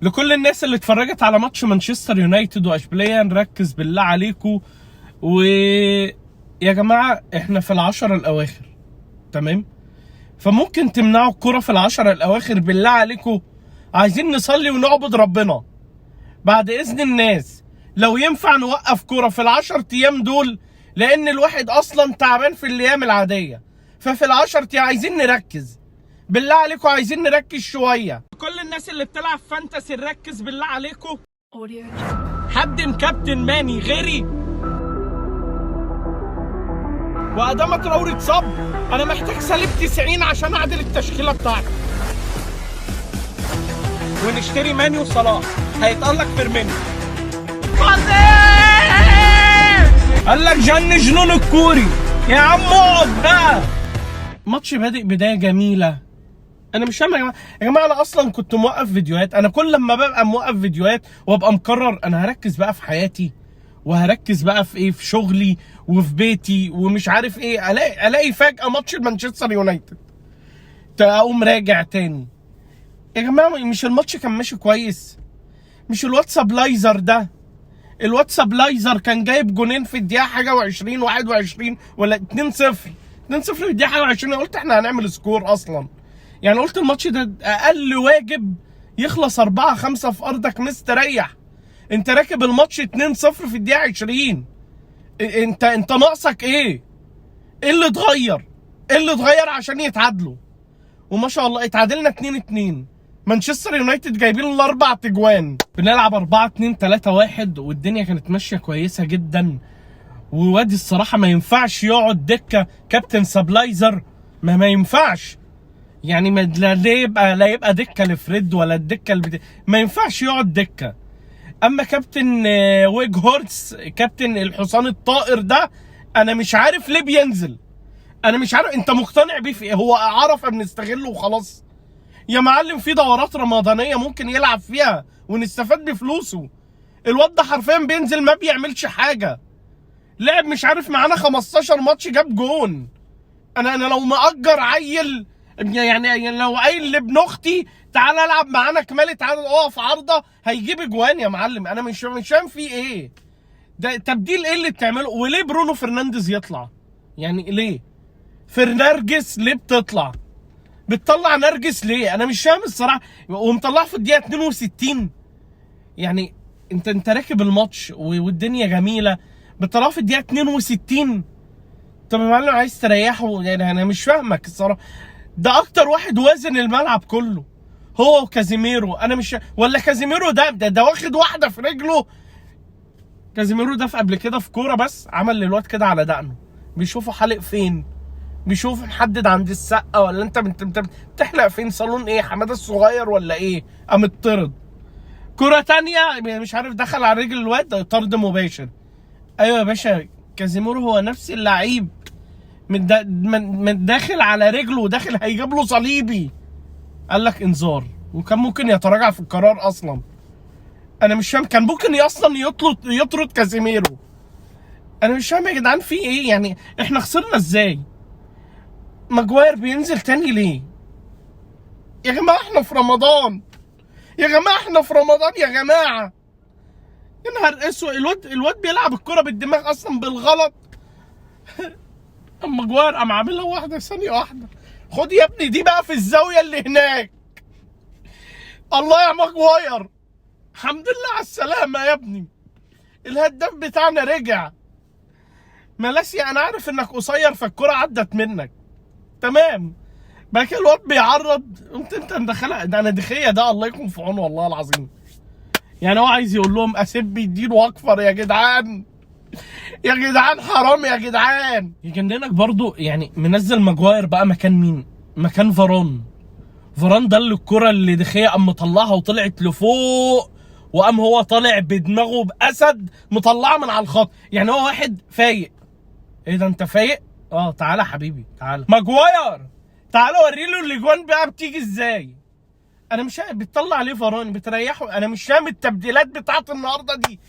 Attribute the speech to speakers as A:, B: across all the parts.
A: لكل الناس اللي اتفرجت على ماتش مانشستر يونايتد واشبيليه، نركز بالله عليكم. ويا جماعه احنا في العشرة الاواخر، تمام؟ فممكن تمنعوا الكرة في العشرة الاواخر بالله عليكم. عايزين نصلي ونعبد ربنا بعد اذن الناس. لو ينفع نوقف كرة في العشر ايام دول، لان الواحد اصلا تعبان في الايام العادية. ففي العشر ايام عايزين نركز بالله عليكم، عايزين نركز شوية. كل الناس اللي بتلعب فانتسي نركز بالله عليكم. حد مكابتن ماني غيري؟ وادام تراوري اتصاب، انا محتاج سالب 90 عشان اعدل التشكيله بتاعتي. ونشتري ماني وصلاح، هيتقلق فيرمينيو. قال لك جن جنون الكوري يا عم، اقعد بقى. ماتش بادئ بدايه جميله. انا مش فاهم يا جماعه، انا اصلا كنت موقف فيديوهات. انا كل لما ببقى موقف فيديوهات وابقى مقرر انا هركز بقى في حياتي، وهركز بقى في ايه، في شغلي وفي بيتي ومش عارف ايه، الاقي فجاه ماتش مانشستر يونايتد، اقوم راجع تاني. يا جماعه مش الماتش كان ماشي كويس؟ مش الواتسابلايزر ده، الواتسابلايزر كان جايب جونين في الدقيقه حاجه و20 21 ولا 2-0 في الدقيقه حاجه و20. قلت احنا هنعمل سكور اصلا. يعني قلت الماتش ده اقل واجب يخلص 4-5 في ارضك مستريح. انت راكب الماتش 2-0 في الدقيقه 20. انت ناقصك ايه؟ ايه اللي اتغير؟ ايه اللي اتغير عشان يتعادلوا؟ وما شاء الله اتعادلنا 2-2. مانشستر يونايتد جايبين الاربع تجوان. بنلعب 4-2-3-1 والدنيا كانت ماشيه كويسه جدا. ووادي الصراحه ما ينفعش يقعد دكه كابتن سابلايزر، ما ينفعش. يعني لا يبقى دكه لفريد ولا الدكه ما ينفعش يقعد دكه. اما كابتن ويج هورتس، كابتن الحصان الطائر ده، انا مش عارف ليه بينزل. انا مش عارف انت مقتنع بيه في ايه؟ هو عرفه بنستغله وخلاص يا معلم؟ في دورات رمضانيه ممكن يلعب فيها ونستفاد بفلوسه. الواد ده حرفيا بينزل ما بيعملش حاجه. لعب مش عارف معانا 15 ماتش جاب جون. انا لو مأجر عيل، يعني لو قايل لابن اختي تعالى العب معانا كمالة عدد اقف عارضه، هيجيب اجوان يا معلم. انا مش فاهم في ايه ده. تبديل ايه اللي بتعمله؟ وليه برونو فرنانديز يطلع؟ يعني ليه فرنارجس ليه بتطلع؟ بتطلع نرجس ليه؟ انا مش فاهم الصراحه. ومطلعه في الدقيقه 62. يعني انت راكب الماتش والدنيا جميله، بتطلعه في الدقيقه 62. طب يا معلم عايز تريحه؟ يعني انا مش فاهمك الصراحه. ده اكتر واحد وازن الملعب كله هو وكازيميرو. انا مش ولا كازيميرو ده واخد واحده في رجله. كازيميرو ده في قبل كده في كوره بس عمل للواد كده على دقنه، بيشوفوا حالق فين، بيشوف محدد عند السقه، ولا انت بتحلق فين؟ صالون ايه؟ حماده الصغير ولا ايه؟ قام اتطرد. كره تانية مش عارف دخل على رجل الواد، طرد مباشر. ايوه يا باشا، كازيميرو هو نفس اللعيب، داخل على رجله وداخل هيجيب له صليبي. قال لك انذار، وكان ممكن يتراجع في القرار اصلا. انا مش فاهم، كان ممكن اصلا يطرد كازيميرو. انا مش فاهم يا جدعان في ايه؟ يعني احنا خسرنا ازاي؟ ماجواير بينزل تاني ليه؟ يا جماعه احنا في رمضان، يا جماعه احنا في رمضان يا جماعه. يا نهار اسود، الواد بيلعب الكرة بالدماغ اصلا بالغلط. اما ماجواير قام عاملها واحده ثانيه واحده. خد يا ابني دي بقى في الزاويه اللي هناك. الله يا ماجواير، الحمد لله على السلامه يا ابني. الهداف بتاعنا رجع. مالاسيا انا عارف انك قصير فالكرة عدت منك، تمام. بعد كده الواد بيعرض، انت مدخلها. ده انا دخيه ده الله يكون في عونه والله العظيم. يعني هو عايز يقول لهم اسيب يديله اكفر يا جدعان. يا جدعان حرام يا جدعان. يجننك برضو يعني منزل ماجواير بقى مكان مين؟ مكان فاران. فاران ده اللي الكرة اللي دخيه قام مطلعها وطلعت لفوق، وقام هو طالع بدماغه باسد مطلعها من على الخط. يعني هو واحد فايق. ايه ده انت فايق؟ اه تعالى حبيبي تعالى. ماجواير تعالى وريله الاجوان بقى بتيجي ازاي. انا مش فاهم بتطلع عليه فاران بتريحه. انا مش فاهم التبديلات بتاعت النهارده دي،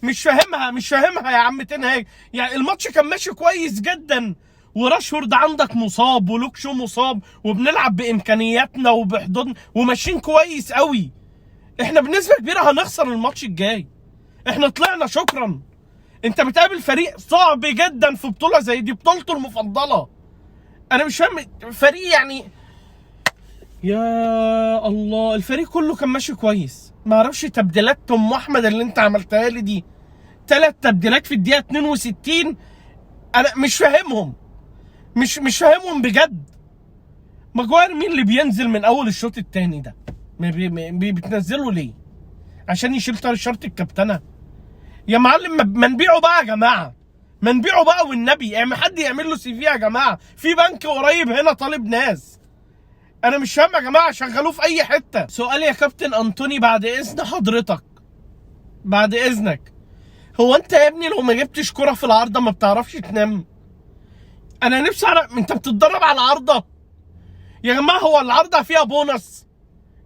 A: مش فاهمها يا عم تنهاج. يعني الماتش كان ماشي كويس جدا، وراشفورد عندك مصاب ولوكشو مصاب، وبنلعب بامكانياتنا وبحضورنا وماشيين كويس قوي. احنا بنسبه كبيره هنخسر الماتش الجاي. احنا طلعنا شكرا. انت بتقابل فريق صعب جدا في بطوله زي دي، بطولته المفضله. انا مش فاهم فريق يعني، يا الله الفريق كله كان ماشي كويس. ما اعرفش تبديلات ام احمد اللي انت عملتها لي دي، 3 تبديلات في الدقيقه 62، انا مش فاهمهم، مش فاهمهم بجد. ماجواير مين اللي بينزل من اول الشوط الثاني ده؟ بتنزله ليه؟ عشان يشيل شرط الكابتنه؟ يا معلم ما نبيعه بقى يا جماعه، ما نبيعه بقى والنبي. يعني حد يعمل له CV يا جماعه، في بنك قريب هنا طالب ناس. انا مش فاهم يا جماعه، شغلوه في اي حته. سؤال يا كابتن انطوني بعد اذن حضرتك، بعد اذنك، هو انت يا ابني لو ما جبتش كرة في العارضه ما بتعرفش تنام؟ انا نفسي اعرف انت بتتدرب على العارضه يا جماعه؟ هو العارضه فيها بونص؟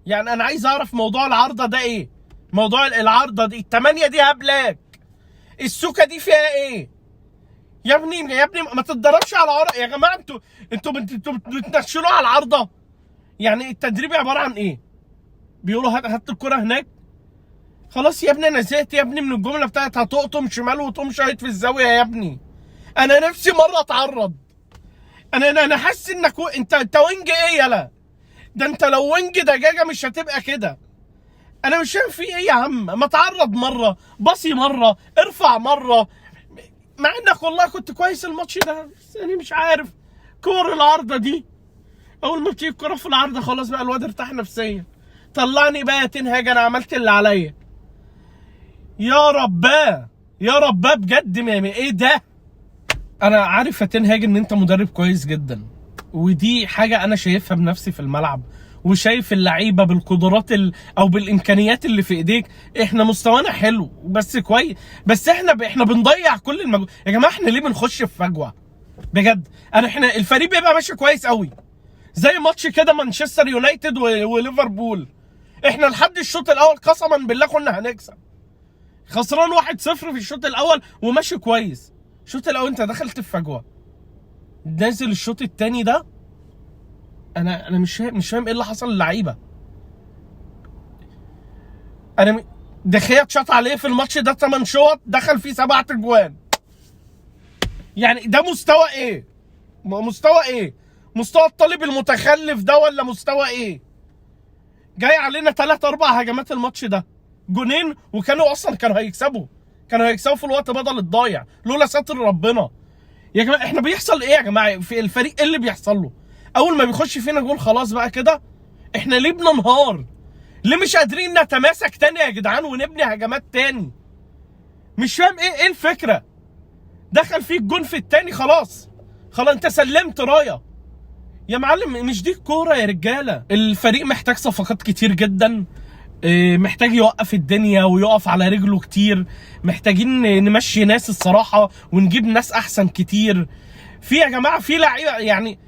A: يعني انا عايز اعرف موضوع العارضه ده ايه؟ موضوع العارضه دي ال8 دي هبلاك، السوكه دي فيها ايه؟ يا ابني ما تتدربش على عرق يا جماعه. انتوا بتنشلوا على العارضه. يعني التدريب عباره عن ايه؟ بيقولوا هات الكره هناك. خلاص يا ابني انا زهقت يا ابني من الجمله بتاعت هتقطم شمال وتقوم شايط في الزاويه. يا ابني انا نفسي مره اتعرض. انا حاسس انك انت وينج ايه يالا؟ ده انت لو وينج دجاجه مش هتبقى كده. انا مش فاهم في ايه يا عم. ما تعرض مره، باصي مره، ارفع مره، مع انك والله كنت كويس الماتش ده. بس انا مش عارف كور العارضه دي، اول ما بتيجي الكوره في العارضه خلاص بقى الواد ارتاح نفسيا. طلعني بقى يا تنهاج، انا عملت اللي عليا. يا رباه يا رباه بجد، ايه ده؟ انا عارف يا تنهاج ان انت مدرب كويس جدا، ودي حاجه انا شايفها بنفسي في الملعب، وشايف اللعيبه بالقدرات او بالامكانيات اللي في ايديك. احنا مستوانا حلو بس كويس، بس احنا بنضيع كل المجهود يا جماعه. احنا ليه بنخش في فجوه بجد؟ احنا الفريق بيبقى ماشي كويس قوي، زي ماتش كده مانشستر يونايتد وليفربول. احنا لحد الشوط الاول قسما بالله كنا هنكسب، خسران 1-0 في الشوط الاول وماشي كويس. الشوط الاول انت دخلت في فجوه، نازل الشوط الثاني ده انا مش فاهم ايه اللي حصل للعيبه. دخيا اتشاط عليه في الماتش ده 8 شوط، دخل فيه 7 اجوان. يعني ده مستوى ايه؟ مستوى ايه؟ مستوى الطالب المتخلف ده ولا مستوى ايه؟ جاي علينا 3-4 هجمات الماتش ده، جونين، وكانوا اصلا كانوا هيكسبوا في الوقت بدل الضايع لولا ستر ربنا. يا جماعه احنا بيحصل ايه يا جماعه في الفريق؟ ايه اللي بيحصل له؟ اول ما بيخش فينا جول خلاص بقى كده. احنا ليه بننهار؟ ليه مش قادرين نتماسك تاني يا جدعان ونبني هجمات تاني؟ مش فاهم ايه الفكره. دخل فيك جون في التاني، خلاص انت سلمت رايه يا معلم. مش دي الكوره يا رجاله. الفريق محتاج صفقات كتير جدا، محتاج يوقف الدنيا ويقف على رجله كتير. محتاجين نمشي ناس الصراحه ونجيب ناس احسن كتير. في يا جماعه في لعيبه، يعني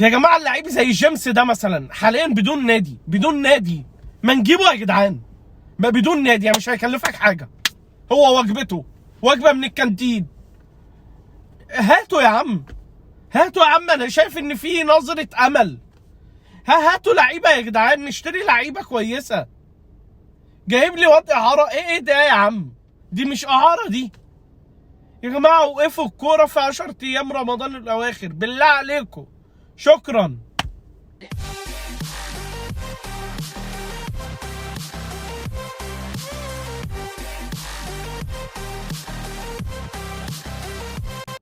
A: يا جماعه اللعيب زي جيمس ده مثلا حاليا بدون نادي ما نجيبه يا جدعان. ما بدون نادي يعني مش هيكلفك حاجه، هو وجبته وجبه من الكانتين. هاتوا يا عم، انا شايف ان في نظره امل. هاتوا لعيبه يا جدعان، نشتري لعيبه كويسه. جايب لي واد اعاره؟ ايه ده يا عم؟ دي مش اعاره دي يا جماعه. وقفوا الكوره في 10 ايام رمضان الاواخر بالله عليكم. شكرا.